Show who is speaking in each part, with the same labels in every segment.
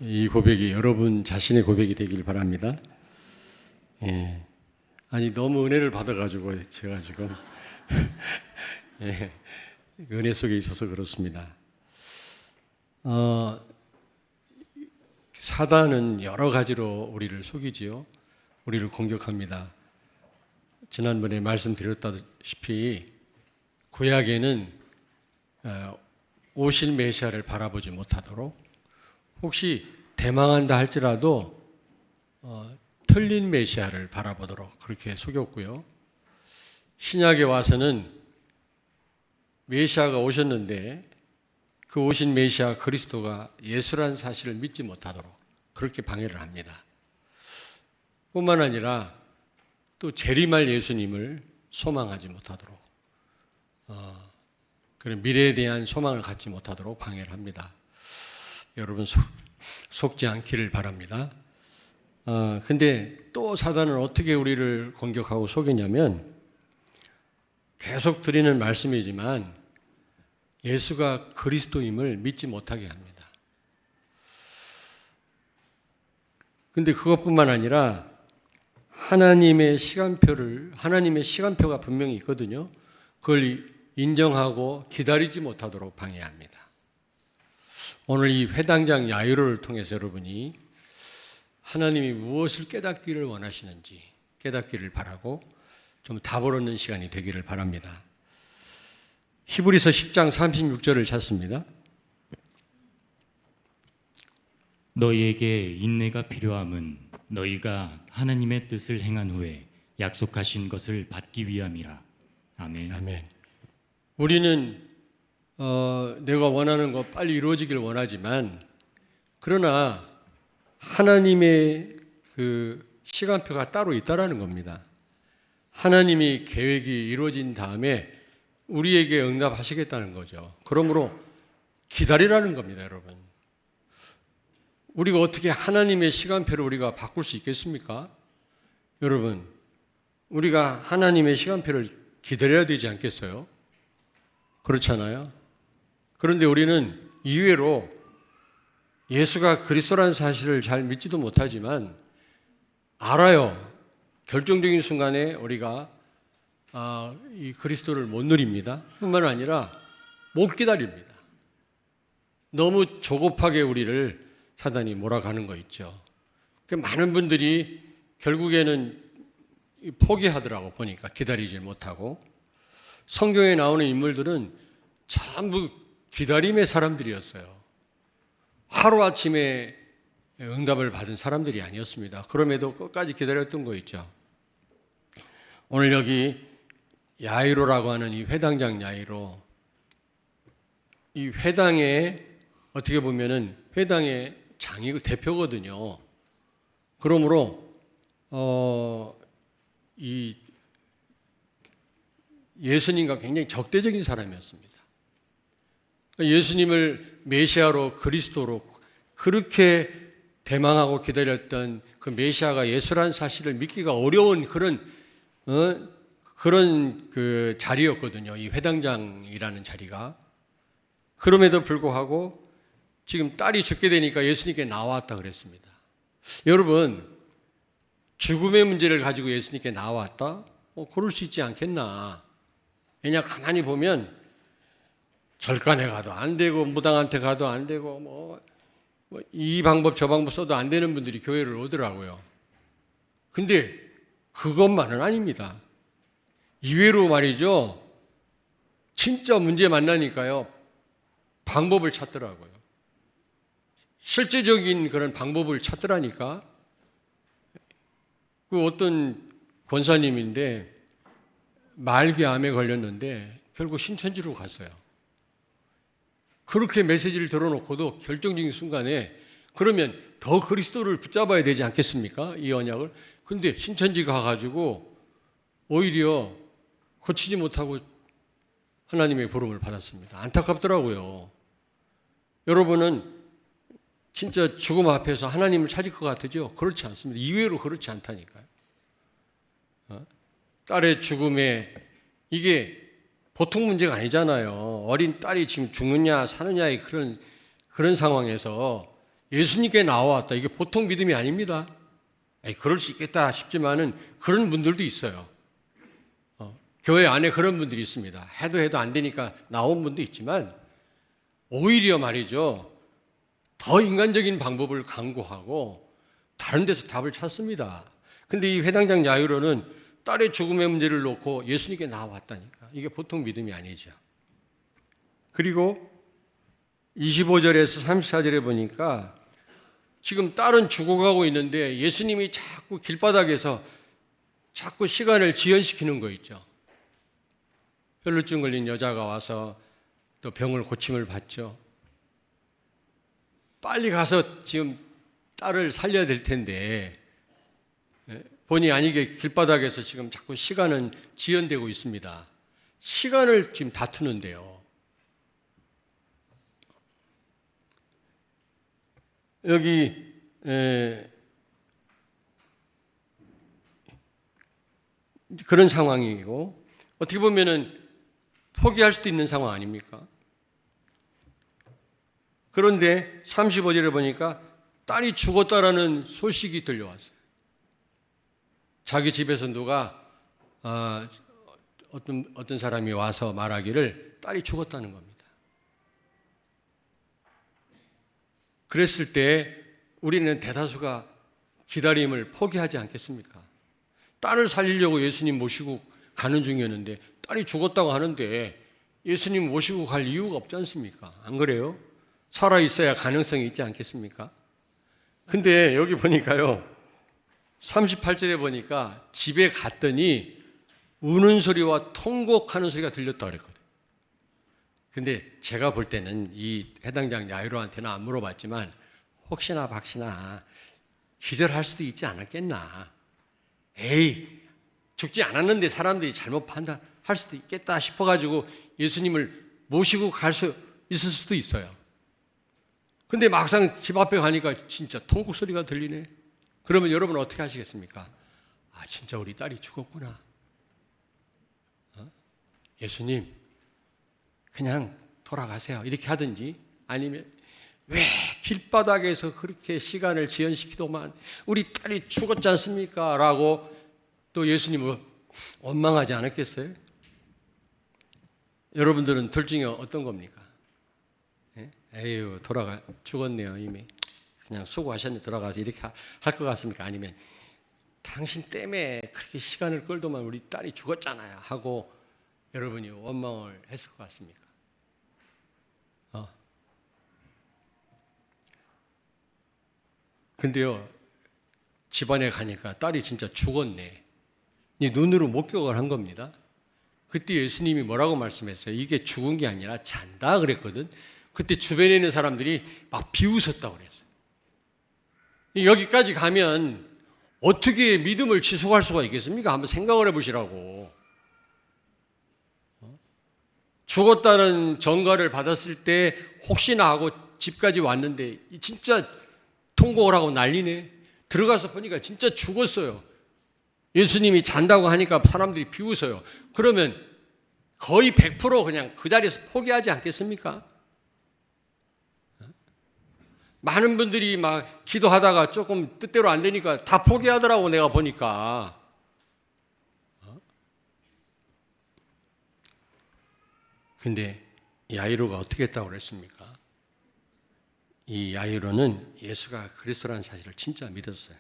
Speaker 1: 이 고백이 여러분 자신의 고백이 되길 바랍니다. 예. 아니 너무 은혜를 받아가지고 제가 지금 예. 은혜 속에 있어서 그렇습니다. 사단은 여러 가지로 우리를 속이지요. 우리를 공격합니다. 지난번에 말씀드렸다시피 구약에는 오실 메시아를 바라보지 못하도록, 혹시 대망한다 할지라도 틀린 메시아를 바라보도록 그렇게 속였고요. 신약에 와서는 메시아가 오셨는데 그 오신 메시아 그리스도가 예수라는 사실을 믿지 못하도록 그렇게 방해를 합니다. 뿐만 아니라 또 재림할 예수님을 소망하지 못하도록, 그런 미래에 대한 소망을 갖지 못하도록 방해를 합니다. 여러분 속지 않기를 바랍니다. 근데 또 사단은 어떻게 우리를 공격하고 속이냐면, 계속 드리는 말씀이지만 예수가 그리스도임을 믿지 못하게 합니다. 근데 그것뿐만 아니라 하나님의 시간표가 분명히 있거든요. 그걸 인정하고 기다리지 못하도록 방해합니다. 오늘 이 회당장 야이로를 통해서 여러분이 하나님이 무엇을 깨닫기를 원하시는지 깨닫기를 바라고 좀 답을 얻는 시간이 되기를 바랍니다. 히브리서 10장 36절을 찾습니다.
Speaker 2: 너희에게 인내가 필요함은 너희가 하나님의 뜻을 행한 후에 약속하신 것을 받기 위함이라. 아멘.
Speaker 1: 아멘. 우리는 내가 원하는 거 빨리 이루어지길 원하지만, 그러나 하나님의 그 시간표가 따로 있다라는 겁니다. 하나님이 계획이 이루어진 다음에 우리에게 응답하시겠다는 거죠. 그러므로 기다리라는 겁니다, 여러분. 우리가 어떻게 하나님의 시간표를 우리가 바꿀 수 있겠습니까? 여러분, 우리가 하나님의 시간표를 기다려야 되지 않겠어요? 그렇잖아요. 그런데 우리는 이외로 예수가 그리스도라는 사실을 잘 믿지도 못하지만 알아요. 결정적인 순간에 우리가 이 그리스도를 못 누립니다. 뿐만 아니라 못 기다립니다. 너무 조급하게 우리를 사단이 몰아가는 거 있죠. 많은 분들이 결국에는 포기하더라고 보니까, 기다리지 못하고. 성경에 나오는 인물들은 전부 기다림의 사람들이었어요. 하루아침에 응답을 받은 사람들이 아니었습니다. 그럼에도 끝까지 기다렸던 거 있죠. 오늘 여기 야이로라고 하는 이 회당장 야이로, 이 회당에 어떻게 보면은 회당의 대표거든요. 그러므로 이 예수님과 굉장히 적대적인 사람이었습니다. 예수님을 메시아로, 그리스도로 그렇게 대망하고 기다렸던 그 메시아가 예수라는 사실을 믿기가 어려운 그런 그 자리였거든요. 이 회당장이라는 자리가. 그럼에도 불구하고 지금 딸이 죽게 되니까 예수님께 나왔다 그랬습니다. 여러분, 죽음의 문제를 가지고 예수님께 나왔다? 그럴 수 있지 않겠나. 왜냐, 가만히 보면 절간에 가도 안 되고 무당한테 가도 안 되고 이 방법 저 방법 써도 안 되는 분들이 교회를 오더라고요. 근데 그것만은 아닙니다. 이외로 말이죠, 진짜 문제 만나니까요 방법을 찾더라고요. 실제적인 그런 방법을 찾더라니까. 그 어떤 권사님인데 말기암에 걸렸는데 결국 신천지로 갔어요. 그렇게 메시지를 들어놓고도 결정적인 순간에 그러면 더 그리스도를 붙잡아야 되지 않겠습니까? 이 언약을. 근데 신천지 가가지고 오히려 고치지 못하고 하나님의 부름을 받았습니다. 안타깝더라고요. 여러분은 진짜 죽음 앞에서 하나님을 찾을 것 같으죠? 그렇지 않습니다. 이외로 그렇지 않다니까요. 딸의 죽음에, 이게 보통 문제가 아니잖아요. 어린 딸이 지금 죽느냐 사느냐의 그런 상황에서 예수님께 나와왔다. 이게 보통 믿음이 아닙니다. 그럴 수 있겠다 싶지만은 그런 분들도 있어요. 교회 안에 그런 분들이 있습니다. 해도 안 되니까 나온 분도 있지만 오히려 말이죠. 더 인간적인 방법을 강구하고 다른 데서 답을 찾습니다. 근데 이 회당장 야이로는 딸의 죽음의 문제를 놓고 예수님께 나와왔다니까. 이게 보통 믿음이 아니죠. 그리고 25절에서 34절에 보니까 지금 딸은 죽어가고 있는데 예수님이 자꾸 길바닥에서 자꾸 시간을 지연시키는 거 있죠. 혈루증 걸린 여자가 와서 또 병을 고침을 받죠. 빨리 가서 지금 딸을 살려야 될 텐데 본의 아니게 길바닥에서 지금 자꾸 시간은 지연되고 있습니다. 시간을 지금 다투는데요. 여기 그런 상황이고 어떻게 보면은 포기할 수도 있는 상황 아닙니까? 그런데 35절에 보니까 딸이 죽었다라는 소식이 들려왔어요. 자기 집에서 누가 어떤 사람이 와서 말하기를 딸이 죽었다는 겁니다. 그랬을 때 우리는 대다수가 기다림을 포기하지 않겠습니까? 딸을 살리려고 예수님 모시고 가는 중이었는데 딸이 죽었다고 하는데 예수님 모시고 갈 이유가 없지 않습니까? 안 그래요? 살아있어야 가능성이 있지 않겠습니까? 근데 여기 보니까요 38절에 보니까 집에 갔더니 우는 소리와 통곡하는 소리가 들렸다고 그랬거든요. 근데 제가 볼 때는 이 해당장 야이로한테는 안 물어봤지만 혹시나 박시나 기절할 수도 있지 않았겠나. 에이 죽지 않았는데 사람들이 잘못 판단할 수도 있겠다 싶어가지고 예수님을 모시고 갈 수 있을 수도 있어요. 근데 막상 집 앞에 가니까 진짜 통곡 소리가 들리네. 그러면 여러분 어떻게 하시겠습니까? 아 진짜 우리 딸이 죽었구나. 예수님 그냥 돌아가세요 이렇게 하든지 아니면 왜 길바닥에서 그렇게 시간을 지연시키더만 우리 딸이 죽었지 않습니까? 라고 또 예수님은 원망하지 않았겠어요? 여러분들은 둘 중에 어떤 겁니까? 에휴 죽었네요 이미 그냥 수고하셨네 돌아가서 이렇게 할 것 같습니까? 아니면 당신 때문에 그렇게 시간을 끌더만 우리 딸이 죽었잖아요 하고 여러분이 원망을 했을 것 같습니까? 근데요 집안에 가니까 딸이 진짜 죽었네. 눈으로 목격을 한 겁니다. 그때 예수님이 뭐라고 말씀했어요? 이게 죽은 게 아니라 잔다 그랬거든. 그때 주변에 있는 사람들이 막 비웃었다고 그랬어요. 여기까지 가면 어떻게 믿음을 지속할 수가 있겠습니까? 한번 생각을 해보시라고. 죽었다는 전가를 받았을 때 혹시나 하고 집까지 왔는데 진짜 통곡을 하고 난리네. 들어가서 보니까 진짜 죽었어요. 예수님이 잔다고 하니까 사람들이 비웃어요. 그러면 거의 100% 그냥 그 자리에서 포기하지 않겠습니까? 많은 분들이 막 기도하다가 조금 뜻대로 안 되니까 다 포기하더라고 내가 보니까. 근데 야이로가 어떻게 했다고 그랬습니까? 이 야이로는 예수가 그리스도라는 사실을 진짜 믿었어요.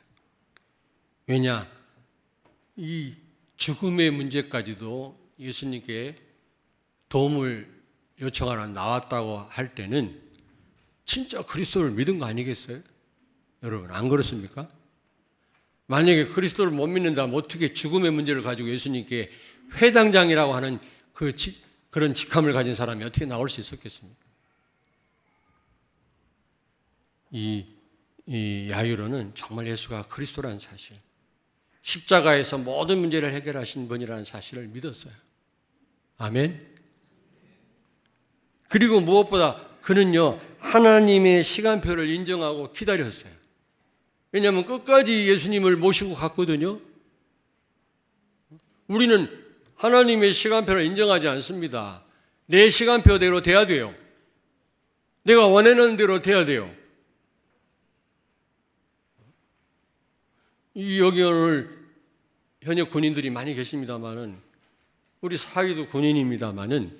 Speaker 1: 왜냐? 이 죽음의 문제까지도 예수님께 도움을 요청하러 나왔다고 할 때는 진짜 그리스도를 믿은 거 아니겠어요? 여러분 안 그렇습니까? 만약에 그리스도를 못 믿는다면 어떻게 죽음의 문제를 가지고 예수님께 회당장이라고 하는 그런 직함을 가진 사람이 어떻게 나올 수 있었겠습니까? 이 야이로는 정말 예수가 그리스도라는 사실, 십자가에서 모든 문제를 해결하신 분이라는 사실을 믿었어요. 아멘. 그리고 무엇보다 그는요 하나님의 시간표를 인정하고 기다렸어요. 왜냐하면 끝까지 예수님을 모시고 갔거든요. 우리는 하나님의 시간표를 인정하지 않습니다. 내 시간표대로 돼야 돼요. 내가 원하는 대로 돼야 돼요. 여기 오늘 현역 군인들이 많이 계십니다만은 우리 사위도 군인입니다만은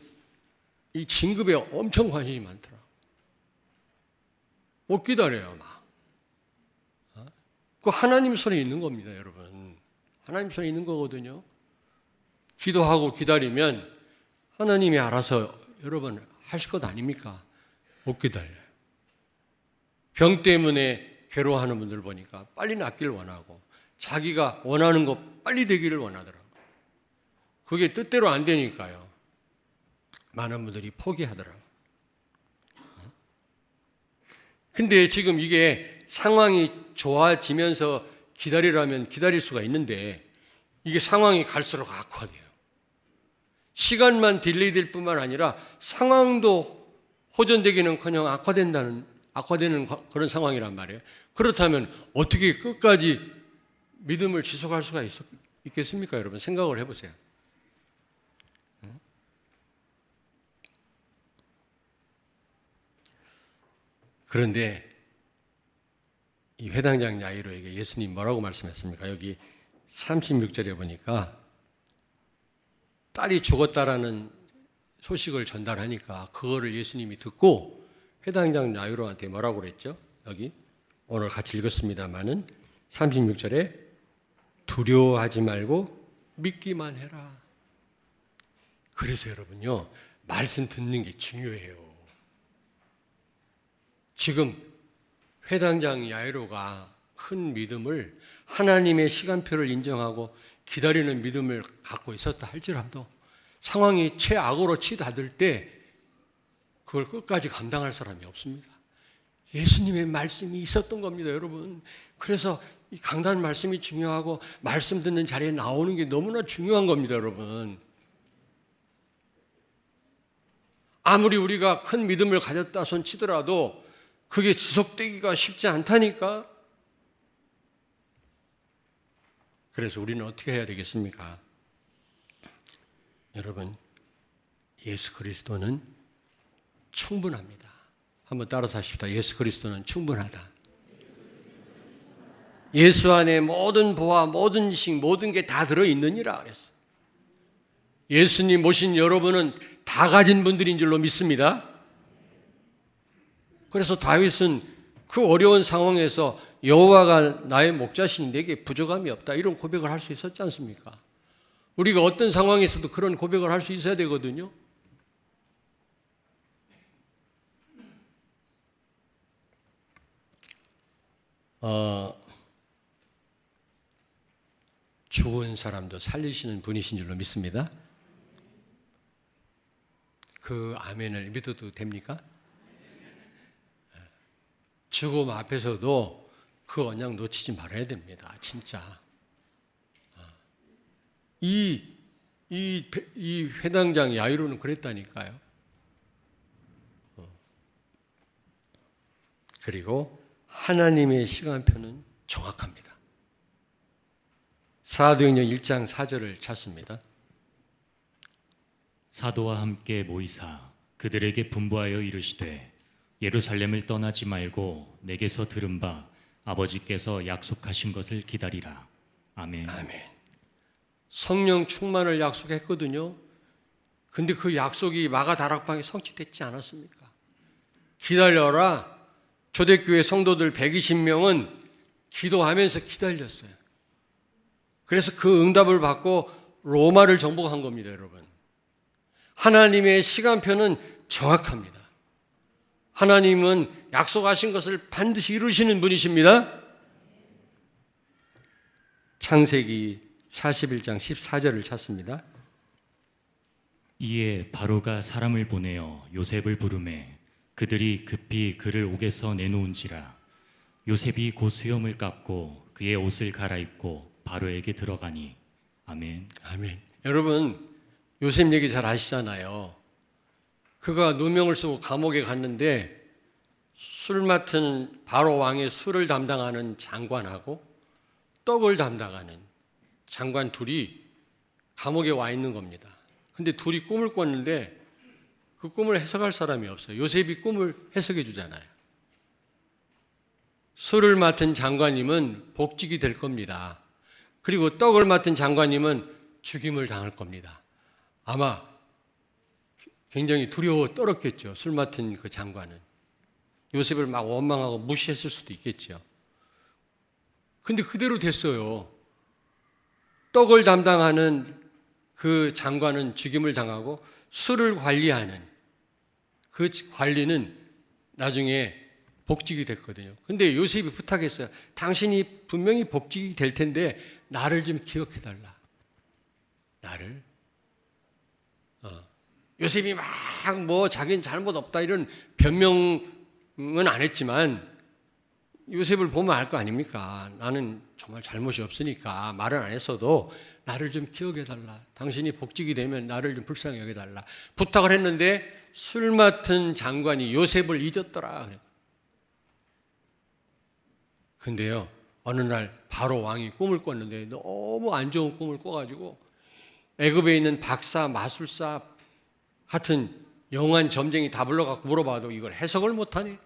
Speaker 1: 이 진급에 엄청 관심이 많더라. 못 기다려요, 막. 그 하나님 손에 있는 겁니다, 여러분. 하나님 손에 있는 거거든요. 기도하고 기다리면 하나님이 알아서 여러분 하실 것 아닙니까? 못 기다려요. 병 때문에 괴로워하는 분들 보니까 빨리 낫기를 원하고 자기가 원하는 거 빨리 되기를 원하더라고요. 그게 뜻대로 안 되니까요. 많은 분들이 포기하더라고요. 근데 지금 이게 상황이 좋아지면서 기다리라면 기다릴 수가 있는데 이게 상황이 갈수록 악화돼요. 시간만 딜레이 될 뿐만 아니라 상황도 호전되기는커녕 악화되는 그런 상황이란 말이에요. 그렇다면 어떻게 끝까지 믿음을 지속할 수가 있겠습니까, 여러분? 생각을 해보세요. 그런데 이 회당장 야이로에게 예수님 뭐라고 말씀했습니까? 여기 36절에 보니까 딸이 죽었다라는 소식을 전달하니까 그거를 예수님이 듣고 회당장 야이로한테 뭐라고 그랬죠? 여기 오늘 같이 읽었습니다마는 36절에 두려워하지 말고 믿기만 해라. 그래서 여러분요, 말씀 듣는 게 중요해요. 지금 회당장 야이로가 큰 믿음을 하나님의 시간표를 인정하고 기다리는 믿음을 갖고 있었다 할지라도 상황이 최악으로 치닫을 때 그걸 끝까지 감당할 사람이 없습니다. 예수님의 말씀이 있었던 겁니다, 여러분. 그래서 이 강단 말씀이 중요하고 말씀 듣는 자리에 나오는 게 너무나 중요한 겁니다, 여러분. 아무리 우리가 큰 믿음을 가졌다 손 치더라도 그게 지속되기가 쉽지 않다니까. 그래서 우리는 어떻게 해야 되겠습니까? 여러분, 예수 그리스도는 충분합니다. 한번 따라서 하십시다. 예수 그리스도는 충분하다. 예수 안에 모든 보화, 모든 식, 모든 게 다 들어있느니라 그랬어요. 예수님 모신 여러분은 다 가진 분들인 줄로 믿습니다. 그래서 다윗은 그 어려운 상황에서 여호와가 나의 목자시니 내게 부족함이 없다 이런 고백을 할 수 있었지 않습니까? 우리가 어떤 상황에서도 그런 고백을 할 수 있어야 되거든요. 죽은 사람도 살리시는 분이신 줄로 믿습니다. 그 아멘을 믿어도 됩니까? 죽음 앞에서도 그 언약 놓치지 말아야 됩니다. 진짜. 이 회당장 야이로는 그랬다니까요. 그리고 하나님의 시간표는 정확합니다. 사도행전 1장 4절을 찾습니다.
Speaker 2: 사도와 함께 모이사 그들에게 분부하여 이르시되 예루살렘을 떠나지 말고 내게서 들은 바 아버지께서 약속하신 것을 기다리라. 아멘.
Speaker 1: 아멘. 성령 충만을 약속했거든요. 근데 그 약속이 마가 다락방에 성취됐지 않았습니까? 기다려라. 초대교회 성도들 120명은 기도하면서 기다렸어요. 그래서 그 응답을 받고 로마를 정복한 겁니다, 여러분. 하나님의 시간표는 정확합니다. 하나님은 약속하신 것을 반드시 이루시는 분이십니다. 창세기 41장 14절을 찾습니다.
Speaker 2: 이에 바로가 사람을 보내어 요셉을 부르매 그들이 급히 그를 옥에서 내놓은지라. 요셉이 곧 수염을 깎고 그의 옷을 갈아입고 바로에게 들어가니. 아멘.
Speaker 1: 아멘. 여러분, 요셉 얘기 잘 아시잖아요. 그가 누명을 쓰고 감옥에 갔는데 술 맡은 바로 왕의 술을 담당하는 장관하고 떡을 담당하는 장관 둘이 감옥에 와 있는 겁니다. 근데 둘이 꿈을 꿨는데 그 꿈을 해석할 사람이 없어요. 요셉이 꿈을 해석해 주잖아요. 술을 맡은 장관님은 복직이 될 겁니다. 그리고 떡을 맡은 장관님은 죽임을 당할 겁니다. 아마 굉장히 두려워 떨었겠죠. 술 맡은 그 장관은. 요셉을 막 원망하고 무시했을 수도 있겠죠. 근데 그대로 됐어요. 떡을 담당하는 그 장관은 죽임을 당하고 술을 관리하는 그 관리는 나중에 복직이 됐거든요. 근데 요셉이 부탁했어요. 당신이 분명히 복직이 될 텐데 나를 좀 기억해달라. 나를. 요셉이 막 뭐 자기는 잘못 없다 이런 변명은 안 했지만 요셉을 보면 알 거 아닙니까? 나는 정말 잘못이 없으니까 말은 안 했어도 나를 좀 기억해달라. 당신이 복직이 되면 나를 좀 불쌍히 여겨달라. 부탁을 했는데 술 맡은 장관이 요셉을 잊었더라. 근데요, 어느 날 바로 왕이 꿈을 꿨는데 너무 안 좋은 꿈을 꿔가지고 애굽에 있는 박사, 마술사 하여튼 영한 점쟁이 다 불러갖고 물어봐도 이걸 해석을 못하니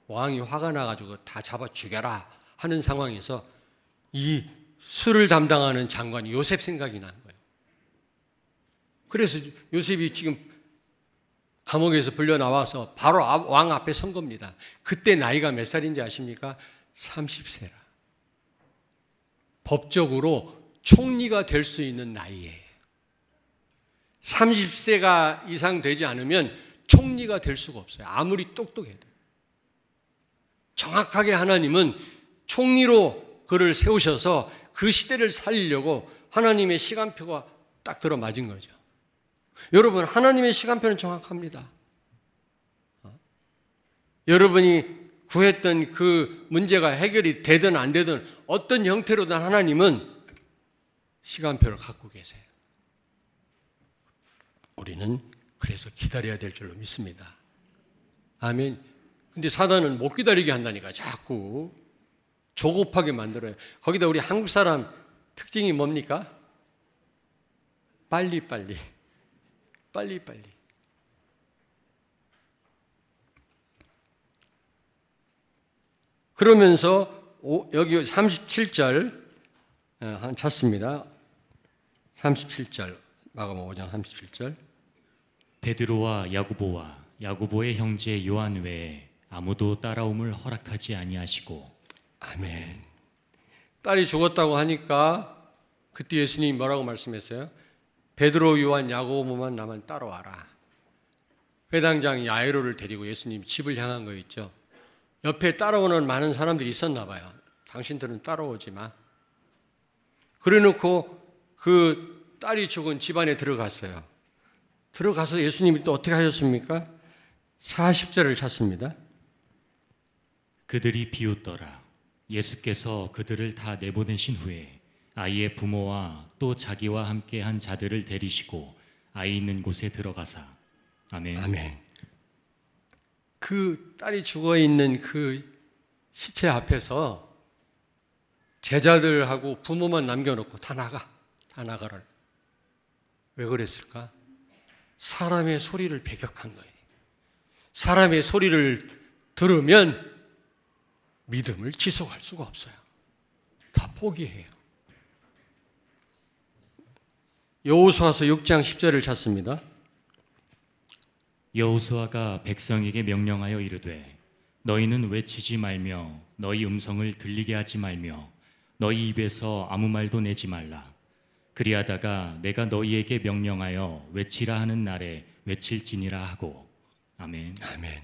Speaker 1: 왕이 화가 나가지고 다 잡아 죽여라 하는 상황에서 이 술을 담당하는 장관이 요셉 생각이 난 거예요. 그래서 요셉이 지금 감옥에서 불려 나와서 바로 왕 앞에 선 겁니다. 그때 나이가 몇 살인지 아십니까? 30세라. 법적으로 총리가 될 수 있는 나이에 30세가 이상 되지 않으면 총리가 될 수가 없어요. 아무리 똑똑해도. 정확하게 하나님은 총리로 그를 세우셔서 그 시대를 살리려고 하나님의 시간표가 딱 들어맞은 거죠. 여러분, 하나님의 시간표는 정확합니다. 여러분이 구했던 그 문제가 해결이 되든 안 되든 어떤 형태로든 하나님은 시간표를 갖고 계세요. 우리는 그래서 기다려야 될 줄로 믿습니다. 아멘. 근데 사단은 못 기다리게 한다니까 자꾸 조급하게 만들어요. 거기다 우리 한국 사람 특징이 뭡니까? 빨리빨리. 그러면서 여기 37절 찾습니다. 37절 마가복음 5장 37절.
Speaker 2: 베드로와 야고보와 야고보의 형제 요한 외에 아무도 따라옴을 허락하지 아니하시고.
Speaker 1: 아멘. 딸이 죽었다고 하니까 그때 예수님이 뭐라고 말씀했어요? 베드로, 요한, 야고보만 나만 따라와라. 회당장 야이로를 데리고 예수님 집을 향한 거 있죠. 옆에 따라오는 많은 사람들이 있었나 봐요. 당신들은 따라오지 마. 그래놓고 그 딸이 죽은 집안에 들어갔어요. 들어가서 예수님이 또 어떻게 하셨습니까? 40절을 찾습니다.
Speaker 2: 그들이 비웃더라. 예수께서 그들을 다 내보내신 후에 아이의 부모와 또 자기와 함께 한 자들을 데리시고 아이 있는 곳에 들어가사. 아멘.
Speaker 1: 아멘. 그 딸이 죽어 있는 그 시체 앞에서 제자들하고 부모만 남겨놓고 다 나가라. 왜 그랬을까? 사람의 소리를 배격한 거예요. 사람의 소리를 들으면 믿음을 지속할 수가 없어요. 다 포기해요. 여호수아서 6장 10절을 찾습니다.
Speaker 2: 여호수아가 백성에게 명령하여 이르되 너희는 외치지 말며 너희 음성을 들리게 하지 말며 너희 입에서 아무 말도 내지 말라. 그리하다가 내가 너희에게 명령하여 외치라 하는 날에 외칠지니라 하고. 아멘.
Speaker 1: 아멘.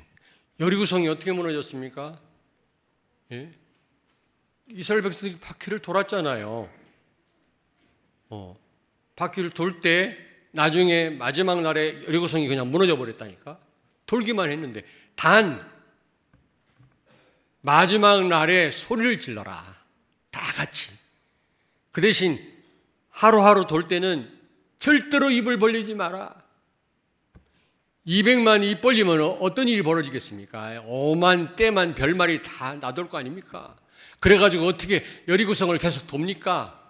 Speaker 1: 여리고성이 어떻게 무너졌습니까? 예? 이스라엘 백성들이 바퀴를 돌았잖아요. 바퀴를 돌 때 나중에 마지막 날에 여리고성이 그냥 무너져 버렸다니까. 돌기만 했는데 단 마지막 날에 소리를 질러라. 다 같이. 그 대신 하루하루 돌 때는 절대로 입을 벌리지 마라. 200만이 입 벌리면 어떤 일이 벌어지겠습니까? 오만 떼만 별말이 다 나돌 거 아닙니까? 그래가지고 어떻게 여리고성을 계속 돕니까?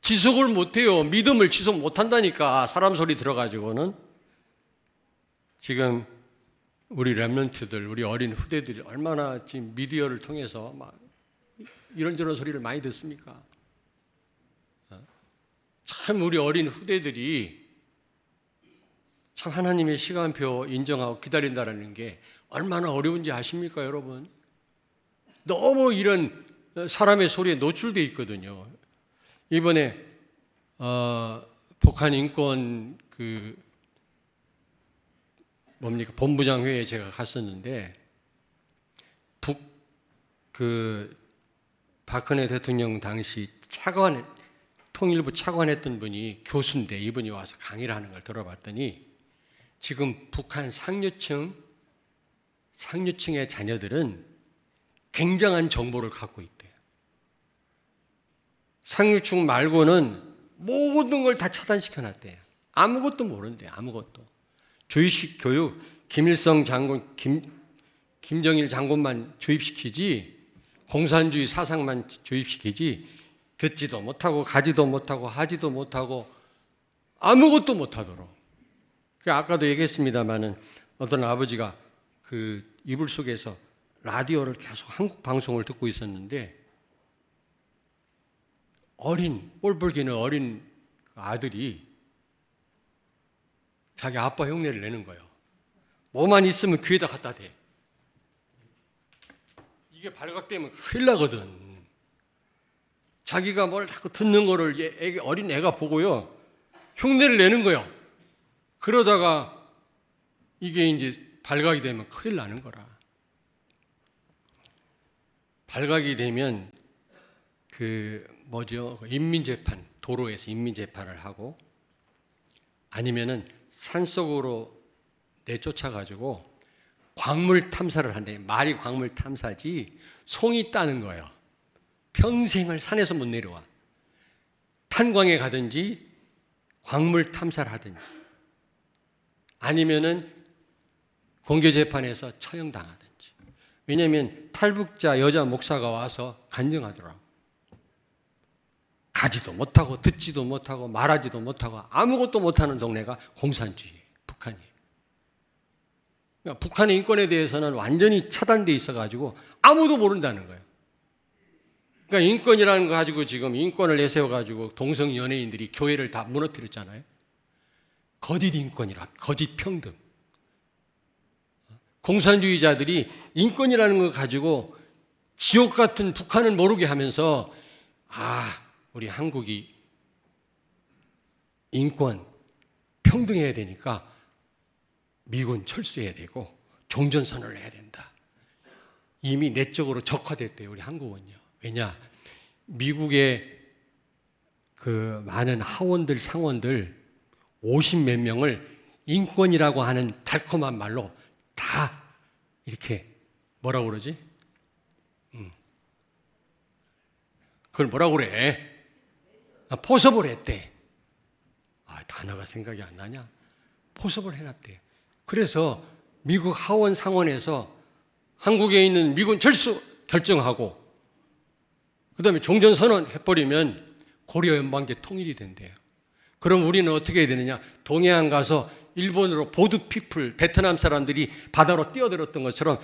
Speaker 1: 지속을 못해요. 믿음을 지속 못한다니까. 사람 소리 들어가지고는. 지금 우리 렘넌트들, 우리 어린 후대들이 얼마나 지금 미디어를 통해서 막 이런저런 소리를 많이 듣습니까? 참 우리 어린 후대들이 참 하나님의 시간표 인정하고 기다린다는 게 얼마나 어려운지 아십니까, 여러분? 너무 이런 사람의 소리에 노출되어 있거든요. 이번에 북한 인권 본부장 회의에 제가 갔었는데 박근혜 대통령 당시 통일부 차관했던 분이 교수인데 이분이 와서 강의를 하는 걸 들어봤더니 지금 북한 상류층의 자녀들은 굉장한 정보를 갖고 있대요. 상류층 말고는 모든 걸 다 차단시켜 놨대요. 아무것도 모른대요. 아무것도. 주입식 교육, 김일성 장군, 김정일 장군만 주입시키지 공산주의 사상만 주입시키지 듣지도 못하고 가지도 못하고 하지도 못하고 아무것도 못하도록. 아까도 얘기했습니다마는 어떤 아버지가 그 이불 속에서 라디오를 계속 한국 방송을 듣고 있었는데 꼴불기는 어린 아들이 자기 아빠 흉내를 내는 거예요. 뭐만 있으면 귀에다 갖다 대. 이게 발각되면 큰일 나거든. 자기가 뭘 자꾸 듣는 거를 어린 애가 보고요. 흉내를 내는 거예요. 그러다가 이게 이제 발각이 되면 큰일 나는 거라. 발각이 되면 인민재판, 도로에서 인민재판을 하고 아니면은 산속으로 내쫓아가지고 광물 탐사를 한대. 말이 광물 탐사지 송이 따는 거예요. 평생을 산에서 못 내려와. 탄광에 가든지 광물 탐사를 하든지 아니면은 공개재판에서 처형당하든지. 왜냐하면 탈북자 여자 목사가 와서 간증하더라고. 가지도 못하고 듣지도 못하고 말하지도 못하고 아무것도 못하는 동네가 공산주의예요. 북한이에요. 그러니까 북한의 인권에 대해서는 완전히 차단되어 있어가지고 아무도 모른다는 거예요. 그러니까 인권이라는 거 가지고 지금 인권을 내세워가지고 동성 연예인들이 교회를 다 무너뜨렸잖아요. 거짓 인권이라, 거짓 평등. 공산주의자들이 인권이라는 걸 가지고 지옥 같은 북한을 모르게 하면서 우리 한국이 인권, 평등해야 되니까 미군 철수해야 되고 종전선언을 해야 된다. 이미 내적으로 적화됐대요, 우리 한국은요. 왜냐? 미국의 그 많은 하원들, 상원들 50몇 명을 인권이라고 하는 달콤한 말로 다 이렇게 뭐라고 그러지? 그걸 뭐라고 그래? 포섭을 했대. 단어가 생각이 안 나냐? 포섭을 해놨대. 그래서 미국 하원 상원에서 한국에 있는 미군 철수 결정하고 그 다음에 종전선언 해버리면 고려 연방제 통일이 된대요. 그럼 우리는 어떻게 해야 되느냐? 동해안 가서 일본으로 보드피플, 베트남 사람들이 바다로 뛰어들었던 것처럼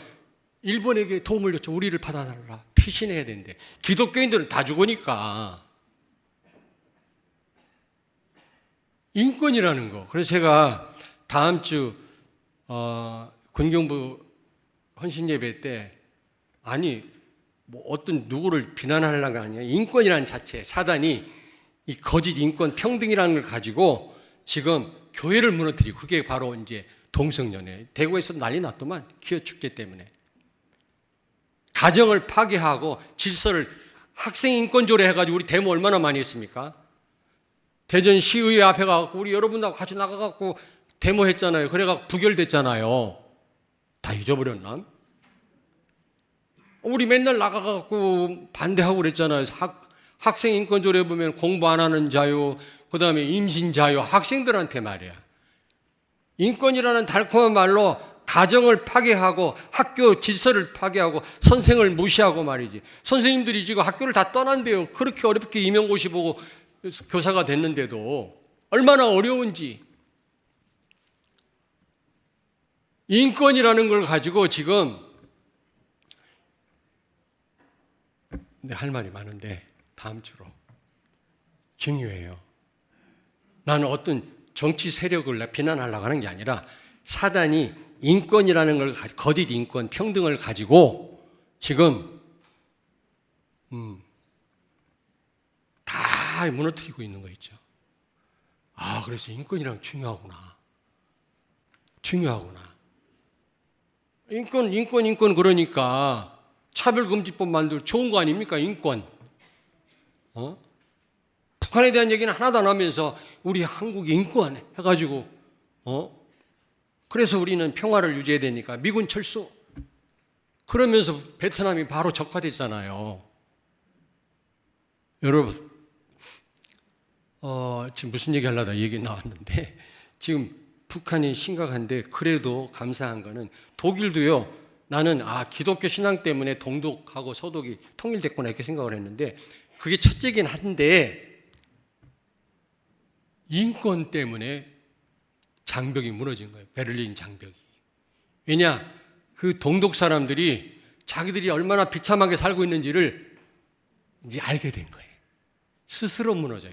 Speaker 1: 일본에게 도움을 요청, 우리를 받아달라. 피신해야 된대. 기독교인들은 다 죽으니까. 인권이라는 거. 그래서 제가 다음 주 군경부 헌신예배 때 뭐 어떤 누구를 비난하려는 게 아니야. 인권이라는 자체, 사단이 이 거짓 인권 평등이라는 걸 가지고 지금 교회를 무너뜨리고 그게 바로 이제 동성연애. 대구에서 난리 났더만 기어 축제 때문에. 가정을 파괴하고 질서를 학생 인권조례 해가지고 우리 데모 얼마나 많이 했습니까? 대전 시의회 앞에 가고 우리 여러분하고 같이 나가갖고 데모했잖아요. 그래갖고 부결됐잖아요. 다 잊어버렸나? 우리 맨날 나가갖고 반대하고 그랬잖아요. 학생 인권조례 보면 공부 안 하는 자유, 그 다음에 임신 자유, 학생들한테 말이야. 인권이라는 달콤한 말로 가정을 파괴하고 학교 질서를 파괴하고 선생을 무시하고 말이지. 선생님들이 지금 학교를 다 떠난대요. 그렇게 어렵게 임용고시 보고 교사가 됐는데도 얼마나 어려운지. 인권이라는 걸 가지고 지금 할 말이 많은데 다음 주로. 중요해요. 나는 어떤 정치 세력을 비난하려고 하는 게 아니라 사단이 인권이라는 걸 거짓 인권, 평등을 가지고 지금 다 무너뜨리고 있는 거 있죠. 아, 그래서 인권이랑 중요하구나. 인권 그러니까 차별금지법 만들고 좋은 거 아닙니까? 인권. 북한에 대한 얘기는 하나도 안 하면서 우리 한국이 인권 해가지고 그래서 우리는 평화를 유지해야 되니까 미군 철수. 그러면서 베트남이 바로 적화됐잖아요. 여러분, 지금 무슨 얘기 하려다 얘기 나왔는데 지금 북한이 심각한데 그래도 감사한 거는 독일도요. 나는 기독교 신앙 때문에 동독하고 서독이 통일됐구나 이렇게 생각을 했는데 그게 첫째긴 한데 인권 때문에 장벽이 무너진 거예요. 베를린 장벽이. 왜냐? 그 동독 사람들이 자기들이 얼마나 비참하게 살고 있는지를 이제 알게 된 거예요. 스스로 무너져요.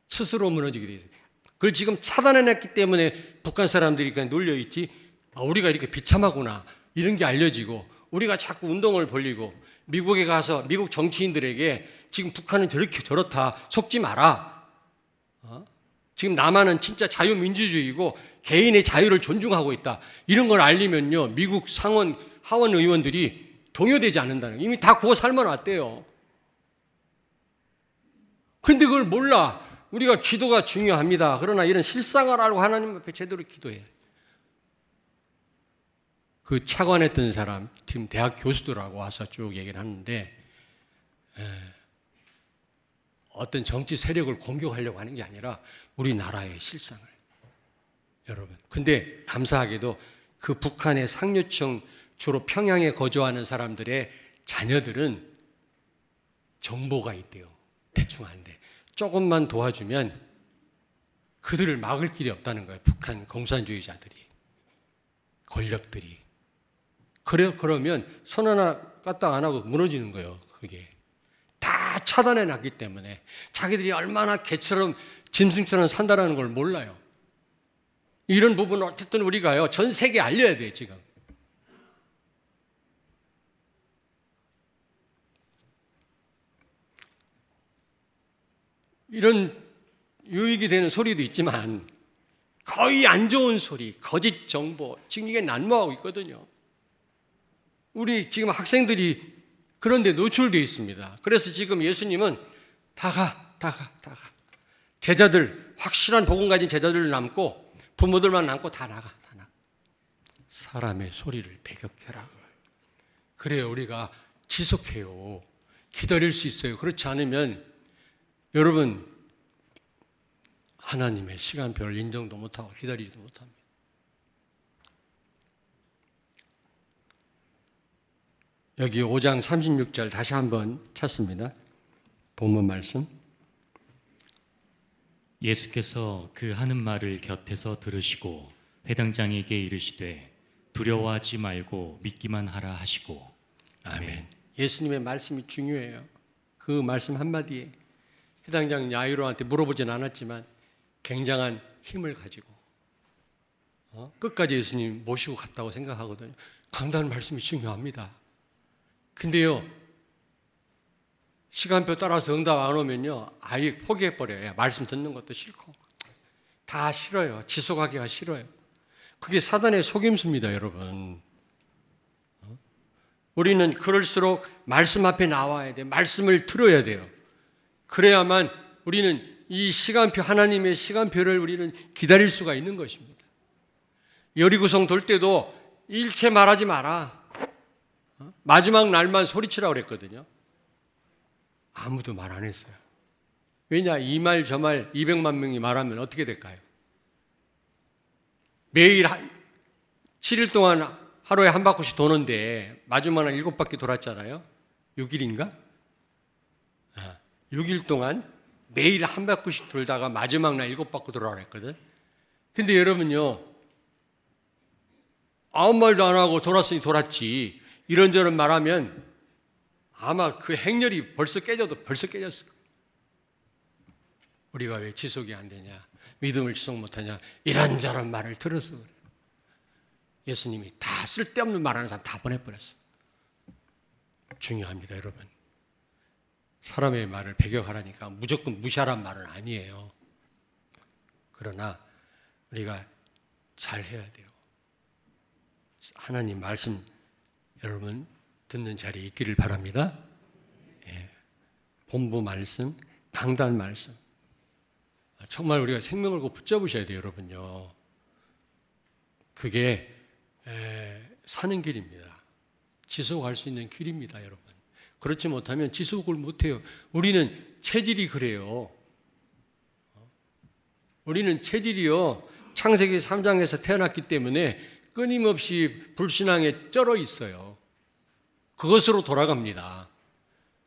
Speaker 1: 스스로 무너지게 돼 있어요. 그걸 지금 차단해냈기 때문에 북한 사람들이 그냥 놀려있지 우리가 이렇게 비참하구나 이런 게 알려지고 우리가 자꾸 운동을 벌리고 미국에 가서 미국 정치인들에게 지금 북한은 저렇다 속지 마라. 지금 남한은 진짜 자유민주주의고 개인의 자유를 존중하고 있다. 이런 걸 알리면요. 미국 상원, 하원 의원들이 동요되지 않는다는 거예요. 이미 다 구워 삶아놨대요. 근데 그걸 몰라. 우리가 기도가 중요합니다. 그러나 이런 실상을 알고 하나님 앞에 제대로 기도해야 돼요. 그 차관했던 사람, 지금 대학 교수들하고 와서 쭉 얘기를 하는데 어떤 정치 세력을 공격하려고 하는 게 아니라 우리나라의 실상을. 여러분. 근데 감사하게도 그 북한의 상류층 주로 평양에 거주하는 사람들의 자녀들은 정보가 있대요. 대충 안 돼. 조금만 도와주면 그들을 막을 길이 없다는 거예요. 북한 공산주의자들이. 권력들이. 그러면 손 하나 까딱 안 하고 무너지는 거예요. 그게. 다 차단해 놨기 때문에 자기들이 얼마나 개처럼 짐승처럼 산다는 걸 몰라요. 이런 부분은 어쨌든 우리가요. 전 세계에 알려야 돼요. 지금. 이런 유익이 되는 소리도 있지만 거의 안 좋은 소리, 거짓 정보 지금 이게 난무하고 있거든요. 우리 지금 학생들이 그런 데 노출되어 있습니다. 그래서 지금 예수님은 다 가. 제자들, 확실한 복음 가진 제자들을 남고 부모들만 남고 다 나가. 사람의 소리를 배격해라. 그래야 우리가 지속해요. 기다릴 수 있어요. 그렇지 않으면 여러분 하나님의 시간표를 인정도 못하고 기다리지도 못합니다. 여기 5장 36절 다시 한번 찾습니다. 본문 말씀.
Speaker 2: 예수께서 그 하는 말을 곁에서 들으시고 회당장에게 이르시되 두려워하지 말고 믿기만 하라 하시고.
Speaker 1: 아멘. 예수님의 말씀이 중요해요. 그 말씀 한마디에 회당장 야이로한테 물어보진 않았지만 굉장한 힘을 가지고 끝까지 예수님 모시고 갔다고 생각하거든요. 강단 말씀이 중요합니다. 근데요, 시간표 따라서 응답 안 오면요, 아예 포기해버려요. 말씀 듣는 것도 싫고. 다 싫어요. 지속하기가 싫어요. 그게 사단의 속임수입니다, 여러분. 우리는 그럴수록 말씀 앞에 나와야 돼요. 말씀을 들어야 돼요. 그래야만 우리는 이 시간표, 하나님의 시간표를 우리는 기다릴 수가 있는 것입니다. 여리고성 돌 때도 일체 말하지 마라. 마지막 날만 소리치라고 그랬거든요. 아무도 말 안 했어요. 왜냐? 이 말 저 말 200만 명이 말하면 어떻게 될까요? 매일 7일 동안 하루에 한 바퀴씩 도는데 마지막 날 7바퀴 돌았잖아요. 6일인가? 6일 동안 매일 한 바퀴씩 돌다가 마지막 날 7바퀴 돌아라 했거든. 근데 여러분요, 아무 말도 안 하고 돌았으니 돌았지 이런저런 말하면 아마 그 행렬이 벌써 깨졌을 거예요. 우리가 왜 지속이 안 되냐, 믿음을 지속 못하냐, 이런저런 말을 들어서 그래요. 예수님이 다 쓸데없는 말하는 사람 다 보내버렸어요. 중요합니다, 여러분. 사람의 말을 배격하라니까 무조건 무시하란 말은 아니에요. 그러나 우리가 잘 해야 돼요. 하나님 말씀 여러분 듣는 자리에 있기를 바랍니다. 예. 본부 말씀, 강단 말씀. 정말 우리가 생명을 꼭 붙잡으셔야 돼요, 여러분요. 그게 사는 길입니다. 지속할 수 있는 길입니다, 여러분. 그렇지 못하면 지속을 못해요. 우리는 체질이 그래요. 우리는 체질이요, 창세기 3장에서 태어났기 때문에 끊임없이 불신앙에 쩔어 있어요. 그것으로 돌아갑니다.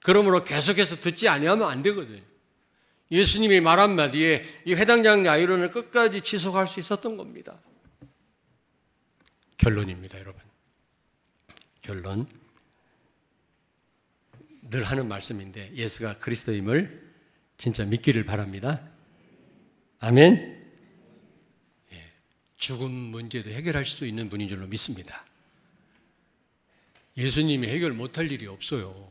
Speaker 1: 그러므로 계속해서 듣지 아니하면 안 되거든요. 예수님이 말 한마디에 이 회당장 야이로는 끝까지 지속할 수 있었던 겁니다. 결론입니다, 여러분. 결론. 늘 하는 말씀인데 예수가 그리스도임을 진짜 믿기를 바랍니다. 아멘. 예, 죽음 문제도 해결하실 수 있는 분인 줄로 믿습니다. 예수님이 해결 못할 일이 없어요.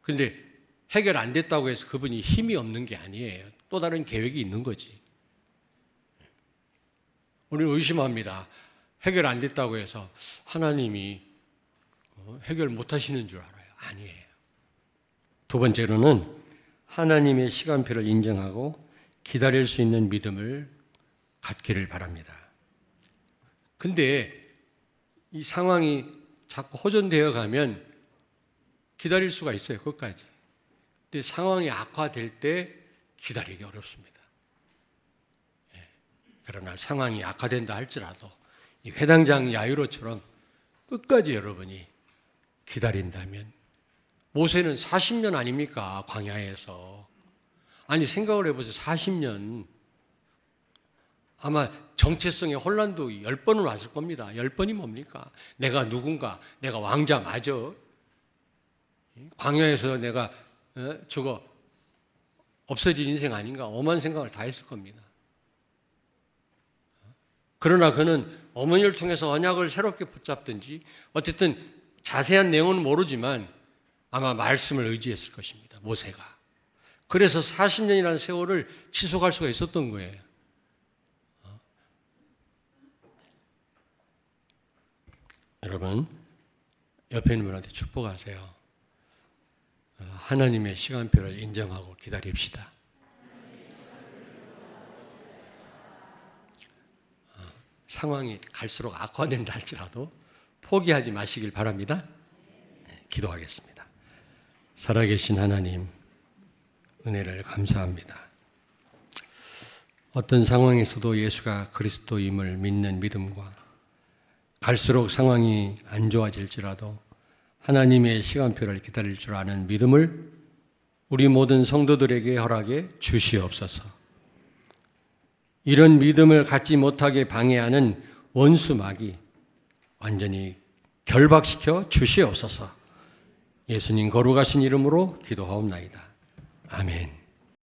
Speaker 1: 근데 해결 안 됐다고 해서 그분이 힘이 없는 게 아니에요. 또 다른 계획이 있는 거지. 우리는 의심합니다. 해결 안 됐다고 해서 하나님이 해결 못 하시는 줄 알아요. 아니에요. 두 번째로는 하나님의 시간표를 인정하고 기다릴 수 있는 믿음을 갖기를 바랍니다. 근데 이 상황이 자꾸 호전되어 가면 기다릴 수가 있어요, 끝까지. 근데 상황이 악화될 때 기다리기 어렵습니다. 그러나 상황이 악화된다 할지라도 이 회당장 야이로처럼 끝까지 여러분이 기다린다면, 모세는 40년 아닙니까? 광야에서. 아니 생각을 해보세요. 40년. 아마 정체성의 혼란도 10번은 왔을 겁니다. 10번이 뭡니까? 내가 누군가, 내가 왕자 맞아? 광야에서 내가 저거 없어질 인생 아닌가? 엄한 생각을 다 했을 겁니다. 그러나 그는 어머니를 통해서 언약을 새롭게 붙잡든지 어쨌든 자세한 내용은 모르지만 아마 말씀을 의지했을 것입니다, 모세가. 그래서 40년이라는 세월을 지속할 수가 있었던 거예요. 여러분, 옆에 있는 분한테 축복하세요. 하나님의 시간표를 인정하고 기다립시다. 상황이 갈수록 악화된다 할지라도 포기하지 마시길 바랍니다. 기도하겠습니다. 살아계신 하나님, 은혜를 감사합니다. 어떤 상황에서도 예수가 그리스도임을 믿는 믿음과 갈수록 상황이 안 좋아질지라도 하나님의 시간표를 기다릴 줄 아는 믿음을 우리 모든 성도들에게 허락해 주시옵소서. 이런 믿음을 갖지 못하게 방해하는 원수 마귀 완전히 결박시켜 주시옵소서. 예수님 거룩하신 이름으로 기도하옵나이다. 아멘.